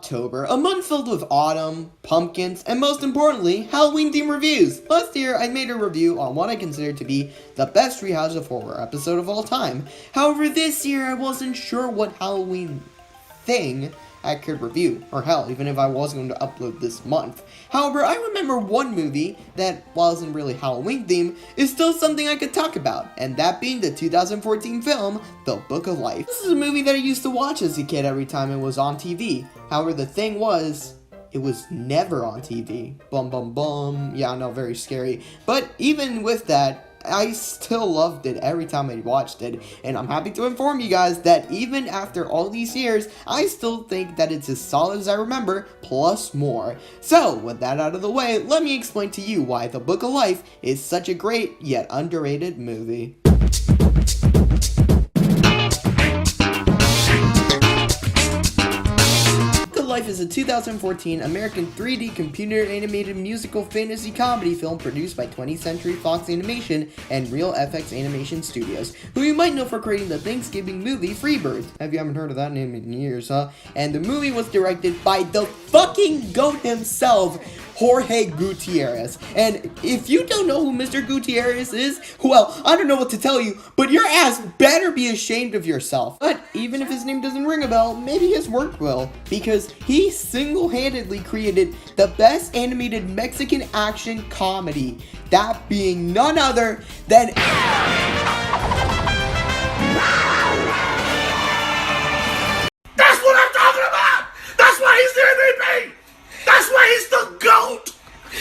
October, a month filled with autumn, pumpkins, and most importantly, Halloween-themed reviews. Last year, I made a review on what I consider to be the best Treehouse of Horror episode of all time. However, this year, I wasn't sure what Halloween thing I could review, or hell, even if I was going to upload this month. However, I remember one movie that, while it isn't really Halloween themed, is still something I could talk about, and that being the 2014 film, The Book of Life. This is a movie that I used to watch as a kid every time it was on TV. However, the thing was, it was never on TV. Bum bum bum. Yeah, I know, very scary. But even with that, I still loved it every time I watched it, and I'm happy to inform you guys that even after all these years, I still think that it's as solid as I remember, plus more. So, with that out of the way, let me explain to you why The Book of Life is such a great, yet underrated movie. Life is a 2014 American 3D computer-animated musical fantasy comedy film produced by 20th Century Fox Animation and Real FX Animation Studios, who you might know for creating the Thanksgiving movie Freebird. Have you haven't heard of that name in years, huh? And the movie was directed by the fucking GOAT himself, Jorge Gutierrez. And if you don't know who Mr. Gutierrez is, well, I don't know what to tell you, but your ass better be ashamed of yourself. But even if his name doesn't ring a bell, maybe his work will, because he single-handedly created the best animated Mexican action comedy, that being none other than... That's what I'm talking about! That's why he's the MVP! That's why he's the GOAT!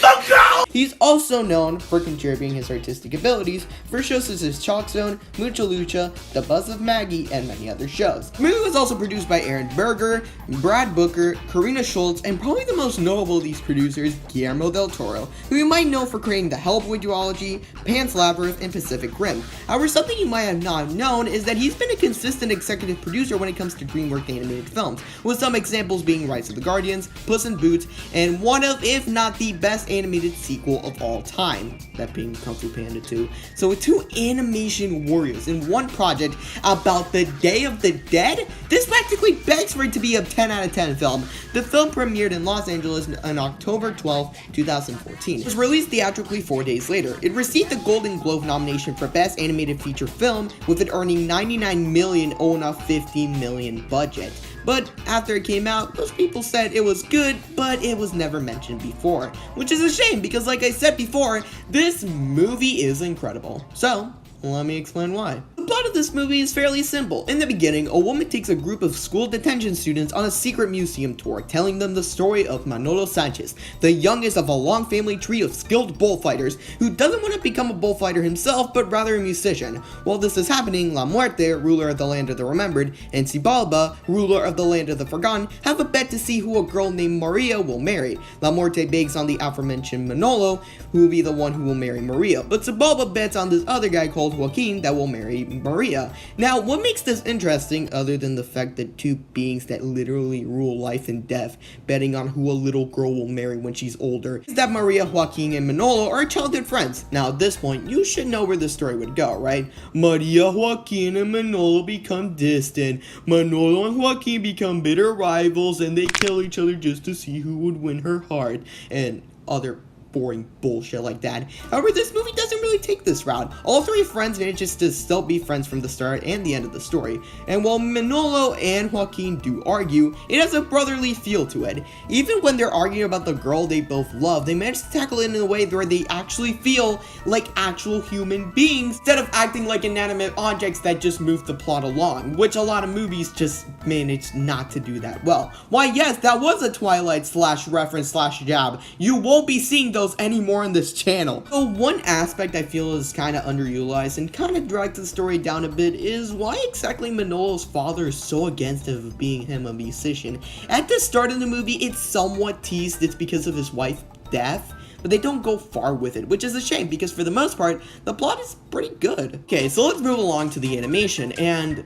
The GOAT! He's also known for contributing his artistic abilities for shows such as Chalk Zone, Mucha Lucha, The Buzz of Maggie, and many other shows. The movie was also produced by Aaron Berger, Brad Booker, Karina Schultz, and probably the most notable of these producers, Guillermo del Toro, who you might know for creating The Hellboy duology, Pan's Labyrinth, and Pacific Rim. However, something you might have not known is that he's been a consistent executive producer when it comes to DreamWorks animated films, with some examples being Rise of the Guardians, Puss in Boots, and one of, if not the best animated sequel of all time, that being Kung Fu Panda 2. So with two animation warriors in one project about the Day of the Dead, this practically begs for it to be a 10 out of 10 film. The film premiered in Los Angeles on October 12, 2014. It was released theatrically 4 days later. It received the Golden Globe nomination for Best Animated Feature Film, with it earning $99 million on a $50 million budget. But after it came out, most people said it was good, but it was never mentioned before, which is a shame because, like I said before, this movie is incredible. So, let me explain why. The plot of this movie is fairly simple. In the beginning, a woman takes a group of school detention students on a secret museum tour, telling them the story of Manolo Sanchez, the youngest of a long family tree of skilled bullfighters, who doesn't want to become a bullfighter himself, but rather a musician. While this is happening, La Muerte, ruler of the land of the remembered, and Xibalba, ruler of the land of the forgotten, have a bet to see who a girl named Maria will marry. La Muerte begs on the aforementioned Manolo, who will be the one who will marry Maria, but Xibalba bets on this other guy called Joaquin that will marry Maria. Now, what makes this interesting, other than the fact that two beings that literally rule life and death, betting on who a little girl will marry when she's older, is that Maria, Joaquin, and Manolo are childhood friends. Now, at this point, you should know where the story would go, right? Maria, Joaquin, and Manolo become distant. Manolo and Joaquin become bitter rivals, and they kill each other just to see who would win her heart, and other boring bullshit like that. However, this movie doesn't really take this route. All three friends manage to still be friends from the start and the end of the story. And while Manolo and Joaquin do argue, it has a brotherly feel to it. Even when they're arguing about the girl they both love, they manage to tackle it in a way where they actually feel like actual human beings instead of acting like inanimate objects that just move the plot along, which a lot of movies just manage not to do that well. Why, yes, that was a Twilight slash reference slash jab. You won't be seeing those anymore on this channel. So one aspect I feel is kind of underutilized and kind of drags the story down a bit is why exactly Manolo's father is so against of being him a musician. At the start of the movie, it's somewhat teased it's because of his wife's death, but they don't go far with it, which is a shame because for the most part, the plot is pretty good. Okay, so let's move along to the animation, and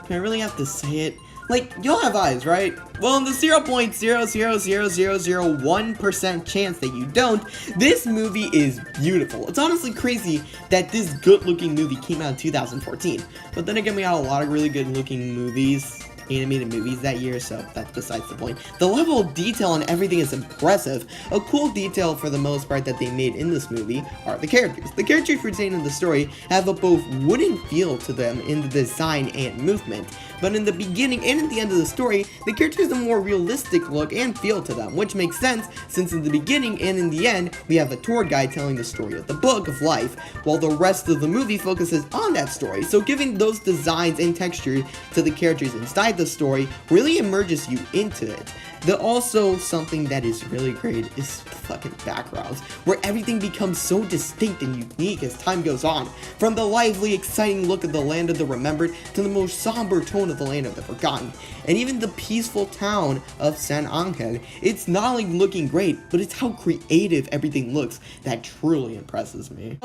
I really have to say it, like, y'all have eyes, right? Well, in the 0.0000001% chance that you don't, this movie is beautiful. It's honestly crazy that this good-looking movie came out in 2014. But then again, we had a lot of really good-looking movies animated movies that year, so that's besides the point. The level of detail on everything is impressive. A cool detail for the most part that they made in this movie are the characters. The characters retained in the story have a both wooden feel to them in the design and movement, but in the beginning and at the end of the story, the characters have a more realistic look and feel to them, which makes sense since in the beginning and in the end, we have a tour guide telling the story of the book of life, while the rest of the movie focuses on that story, so giving those designs and textures to the characters inside the story really immerses you into it. Also something that is really great is the fucking backgrounds, where everything becomes so distinct and unique as time goes on. From the lively, exciting look of the land of the remembered to the most somber tone of the land of the forgotten, and even the peaceful town of San Angel. It's not only looking great, but it's how creative everything looks that truly impresses me.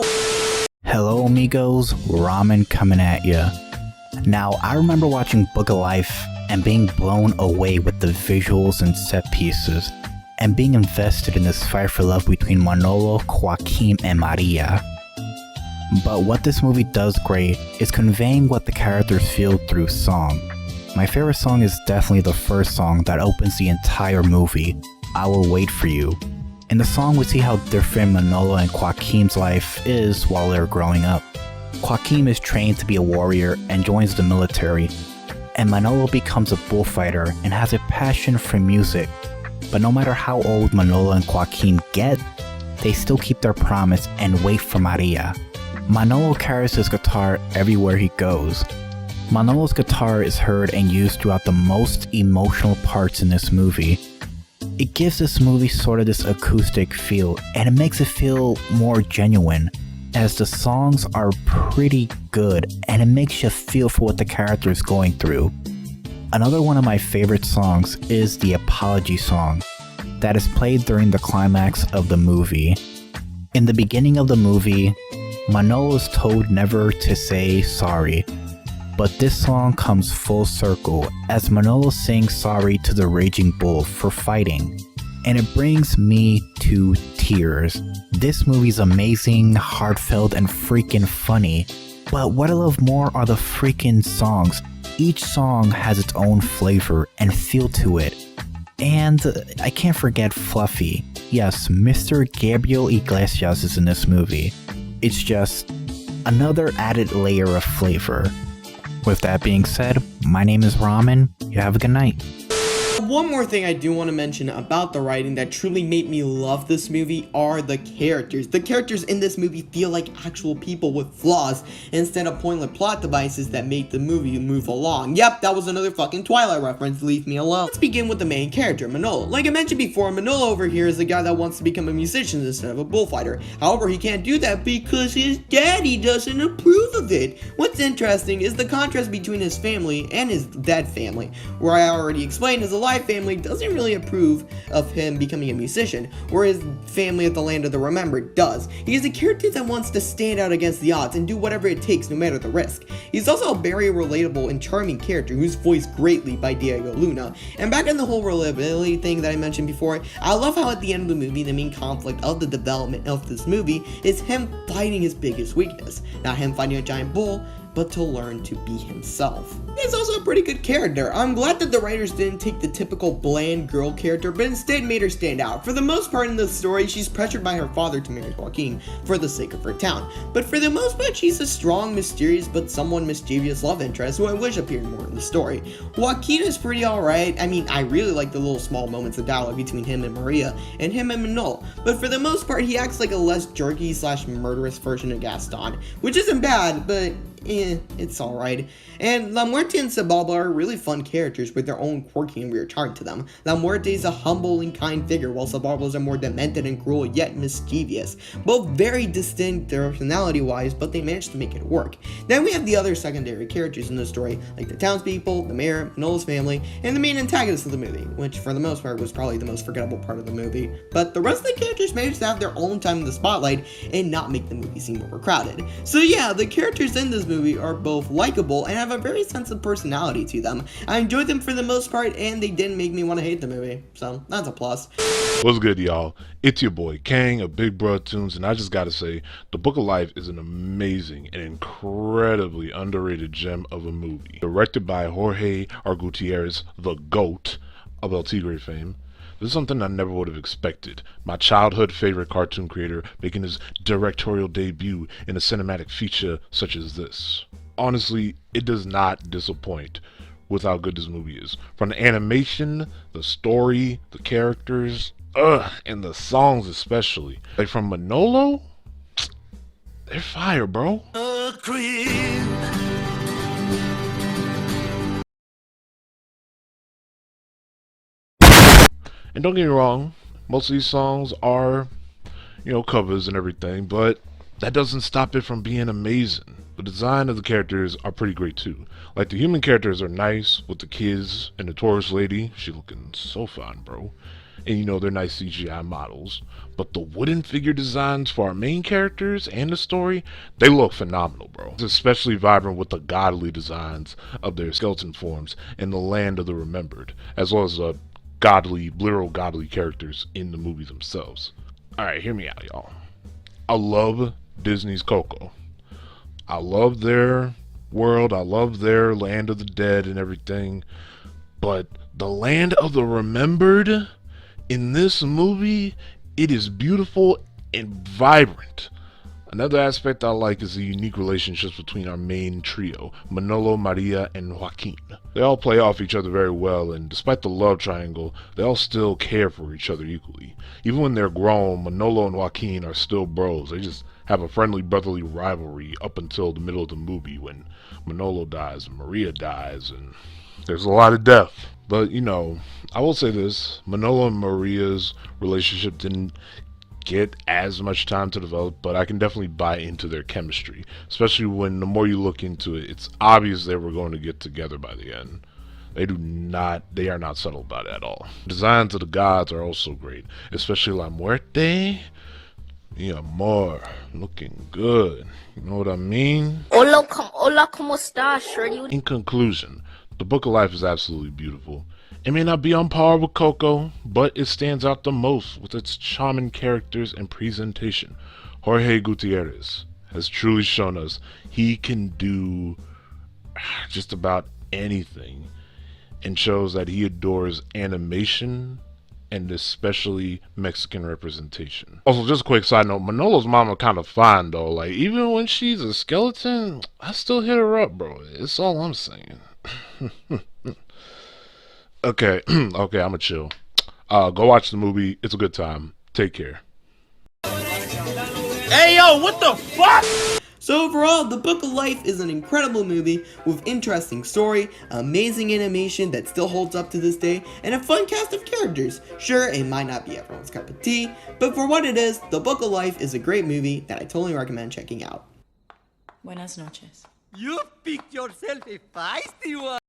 Hello amigos, Ramen coming at ya. Now, I remember watching Book of Life and being blown away with the visuals and set pieces, and being invested in this fight for love between Manolo, Joaquin, and Maria. But what this movie does great is conveying what the characters feel through song. My favorite song is definitely the first song that opens the entire movie, I Will Wait For You. In the song we see how different Manolo and Joaquin's life is while they're growing up. Joaquin is trained to be a warrior and joins the military, and Manolo becomes a bullfighter and has a passion for music. But no matter how old Manolo and Joaquin get, they still keep their promise and wait for Maria. Manolo carries his guitar everywhere he goes. Manolo's guitar is heard and used throughout the most emotional parts in this movie. It gives this movie sort of this acoustic feel, and it makes it feel more genuine, as the songs are pretty good and it makes you feel for what the character is going through. Another one of my favorite songs is the Apology song that is played during the climax of the movie. In the beginning of the movie, Manolo is told never to say sorry, but this song comes full circle as Manolo sings sorry to the Raging Bull for fighting, and it brings me to tears. This movie's amazing, heartfelt, and freaking funny, but what I love more are the freaking songs. Each song has its own flavor and feel to it. And I can't forget Fluffy. Yes, Mr. Gabriel Iglesias is in this movie. It's just another added layer of flavor. With that being said, my name is Ramen. You have a good night. One more thing I do want to mention about the writing that truly made me love this movie are the characters. The characters in this movie feel like actual people with flaws instead of pointless plot devices that make the movie move along. Yep, that was another fucking Twilight reference, leave me alone. Let's begin with the main character, Manolo. Like I mentioned before, Manolo over here is the guy that wants to become a musician instead of a bullfighter. However, he can't do that because his daddy doesn't approve of it. What's interesting is the contrast between his family and his dead family, where I already explained his alive family doesn't really approve of him becoming a musician, whereas family at the land of the remembered does. He is a character that wants to stand out against the odds and do whatever it takes no matter the risk. He's also a very relatable and charming character who's voiced greatly by Diego Luna. And back on the whole relatability thing that I mentioned before, I love how at the end of the movie, the main conflict of the development of this movie is him fighting his biggest weakness. Not him fighting a giant bull, but to learn to be himself. He's also a pretty good character. I'm glad that the writers didn't take the typical bland girl character, but instead made her stand out. For the most part in the story, she's pressured by her father to marry Joaquin for the sake of her town. But for the most part, she's a strong, mysterious, but somewhat mischievous love interest who I wish appeared more in the story. Joaquin is pretty alright. I mean, I really like the little small moments of dialogue between him and Maria, and him and Manuel. But for the most part, he acts like a less jerky / murderous version of Gaston, which isn't bad, but it's alright. And La Muerte and Sebaba are really fun characters with their own quirky and weird charm to them. La Muerte is a humble and kind figure, while Sebaba are more demented and cruel yet mischievous. Both very distinct personality-wise, but they managed to make it work. Then we have the other secondary characters in the story, like the townspeople, the mayor, Manolo's family, and the main antagonist of the movie, which for the most part was probably the most forgettable part of the movie. But the rest of the characters managed to have their own time in the spotlight and not make the movie seem overcrowded. So yeah, the characters in this movie are both likable and have a very sense of personality to them. I enjoyed them for the most part, and they didn't make me want to hate the movie, so that's a plus. What's good, y'all? It's your boy Kang of BigBruhToons, and I just gotta say, The Book of Life is an amazing and incredibly underrated gem of a movie. Directed by Jorge R. Gutierrez, the GOAT of El Tigre fame. This is something I never would have expected. My childhood favorite cartoon creator making his directorial debut in a cinematic feature such as this. Honestly, it does not disappoint with how good this movie is. From the animation, the story, the characters, and the songs especially. Like from Manolo, they're fire, bro. And don't get me wrong, most of these songs are, covers and everything, but that doesn't stop it from being amazing. The design of the characters are pretty great too. Like the human characters are nice with the kids and the tourist lady. She looking so fine, bro. And they're nice CGI models. But the wooden figure designs for our main characters and the story, they look phenomenal, bro. It's especially vibrant with the godly designs of their skeleton forms in the land of the remembered, as well as the literal godly characters in the movie themselves. Alright, hear me out, y'all. I love Disney's Coco. I love their world, I love their land of the dead and everything, but the land of the remembered in this movie, it is beautiful and vibrant. Another aspect I like is the unique relationships between our main trio, Manolo, Maria, and Joaquin. They all play off each other very well, and despite the love triangle, they all still care for each other equally. Even when they're grown, Manolo and Joaquin are still bros. They just have a friendly brotherly rivalry up until the middle of the movie when Manolo dies and Maria dies, and there's a lot of death. But, I will say this, Manolo and Maria's relationship didn't get as much time to develop, but I can definitely buy into their chemistry, especially when the more you look into it, it's obvious they were going to get together by the end. They are not subtle about it at all. Designs of the gods are also great, especially La Muerte. Amor, looking good. You know what I mean? Hola, ¿cómo estás, Shirley? In conclusion, The Book of Life is absolutely beautiful. It may not be on par with Coco, but it stands out the most with its charming characters and presentation. Jorge Gutierrez has truly shown us he can do just about anything, and shows that he adores animation and especially Mexican representation. Also, just a quick side note, Manolo's mama kind of fine though. Like, even when she's a skeleton, I still hit her up, bro. It's all I'm saying. Okay, I'ma chill. Go watch the movie. It's a good time. Take care. Hey, yo, what the fuck? So overall, The Book of Life is an incredible movie with interesting story, amazing animation that still holds up to this day, and a fun cast of characters. Sure, it might not be everyone's cup of tea, but for what it is, The Book of Life is a great movie that I totally recommend checking out. Buenas noches. You picked yourself a feisty one.